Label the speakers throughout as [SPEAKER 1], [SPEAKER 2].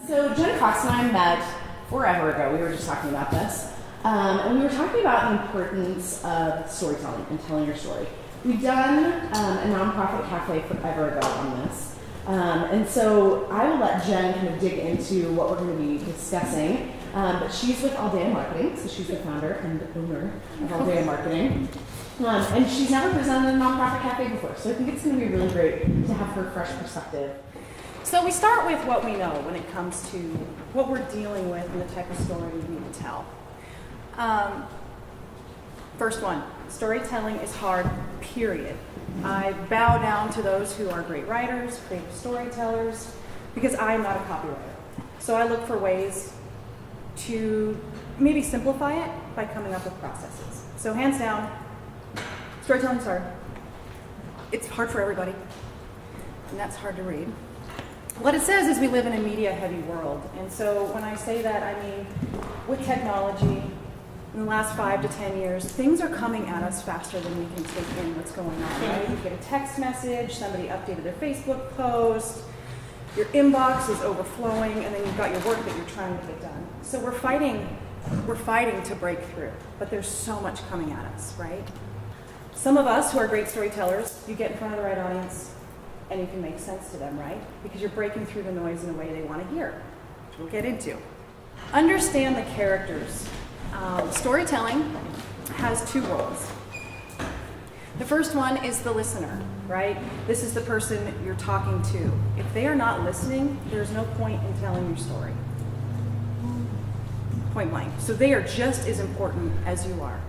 [SPEAKER 1] So Jen Cox and I met forever ago. We were just talking about this. And we were talking about the importance of storytelling and telling your story. We've done a nonprofit cafe forever ago on this. And so I will let Jen kind of dig into what we're going to be discussing. But she's with Aldea Marketing, so she's the founder and owner of Aldea Marketing. And she's never presented a nonprofit cafe before, so I think it's going to be really great to have her fresh perspective.
[SPEAKER 2] So we start with what we know when it comes to what we're dealing with and the type of story we need to tell. First one, storytelling is hard, period. I bow down to those who are great writers, great storytellers, because I am not a copywriter. So I look for ways to maybe simplify it by coming up with processes. So hands down, storytelling's hard. It's hard for everybody, and that's hard to read. What it says is we live in a media-heavy world, and so when I say that, I mean with technology, in the last 5 to 10 years, things are coming at us faster than we can take in what's going on, right? You get a text message, somebody updated their Facebook post, your inbox is overflowing, and then you've got your work that you're trying to get done. So we're fighting to break through, but there's so much coming at us, right? Some of us who are great storytellers, you get in front of the right audience, and you can make sense to them, right? Because you're breaking through the noise in a way they want to hear, which we'll get into. Understand the characters. Storytelling has 2 roles. The first one is the listener, right? This is the person you're talking to. If they are not listening, there's no point in telling your story. Point blank. So they are just as important as you are.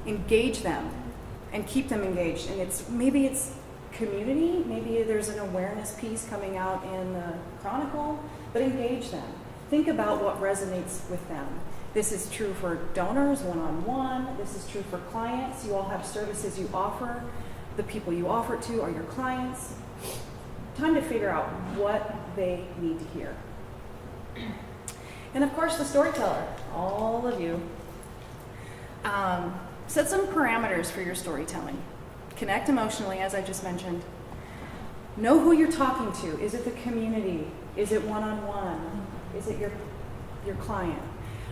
[SPEAKER 2] Engage them and keep them engaged. And maybe it's community, maybe there's an awareness piece coming out in the Chronicle, but engage them. Think about what resonates with them. This is true for donors, one-on-one. This is true for clients. You all have services you offer. The people you offer to are your clients. Time to figure out what they need to hear. And of course, the storyteller, all of you. Set some parameters for your storytelling. Connect emotionally, as I just mentioned. Know who you're talking to. Is it the community? Is it one-on-one? Is it your client?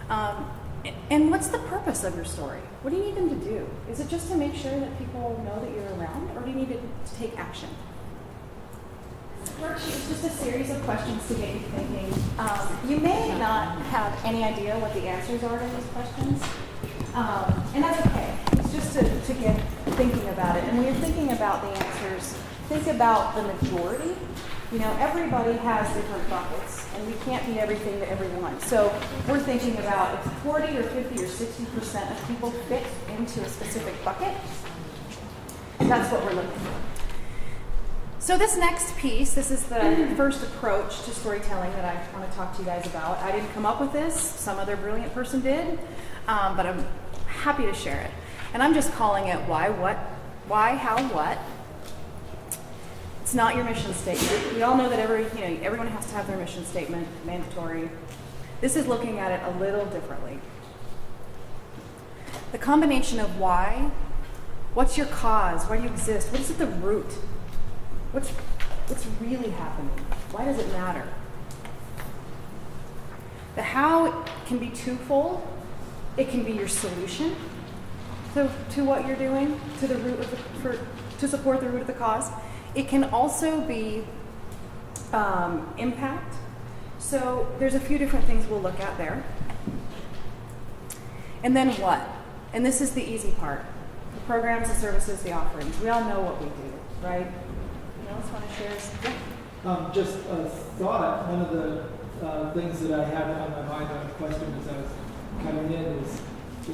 [SPEAKER 2] And what's the purpose of your story? What do you need them to do? Is it just to make sure that people know that you're around, or do you need to take action? Worksheet is just a series of questions to get you thinking. You may not have any idea what the answers are to these questions, and that's okay. It's just to get thinking about it. And when you're thinking about the answers, think about the majority. You know, everybody has different buckets, and we can't be everything to everyone. So we're thinking about if 40 or 50 or 60% of people fit into a specific bucket, that's what we're looking for. So this next piece, this is the first approach to storytelling that I want to talk to you guys about. I didn't come up with this. Some other brilliant person did, but I'm happy to share it. And I'm just calling it why, what, why, how, what. It's not your mission statement. We all know that everyone has to have their mission statement, mandatory. This is looking at it a little differently. The combination of why, what's your cause, why do you exist, what is at the root, what's really happening, why does it matter? The how can be twofold. It can be your solution to what you're doing, to the root of to support the root of the cause. It can also be impact. So there's a few different things we'll look at there. And then what? And this is the easy part. The programs, the services, the offerings. We all know what we do, right? You else want to share? Yeah.
[SPEAKER 3] Just a thought. One of the things that I had on my mind on the question as I was coming in is,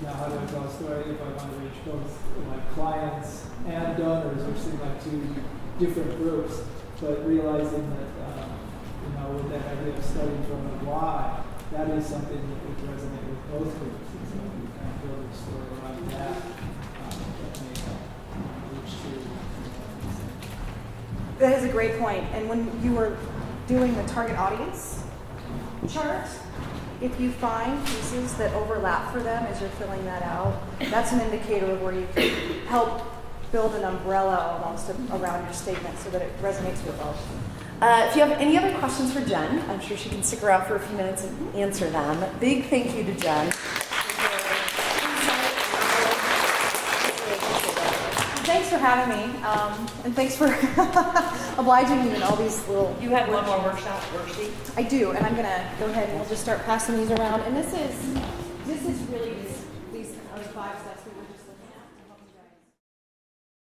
[SPEAKER 3] how do I tell a story if I want to reach both my clients and donors, which seem like 2 different groups, but realizing that, with that idea of starting from the why, that is something that would resonate with both groups. And so if you kind of build a story around that, that may help reach to.
[SPEAKER 2] That is a great point. And when you were doing the target audience chart, if you find pieces that overlap for them as you're filling that out, that's an indicator of where you can help build an umbrella almost around your statement so that it resonates with both. If you have any other questions for Jen, I'm sure she can stick around for a few minutes and answer them. Big thank you to Jen. Thanks for having me, and thanks for obliging me in all these little...
[SPEAKER 4] You have one more worksheet?
[SPEAKER 2] I do, and I'm going to go ahead and we'll just start passing these around. And this is really these are the 5 steps we were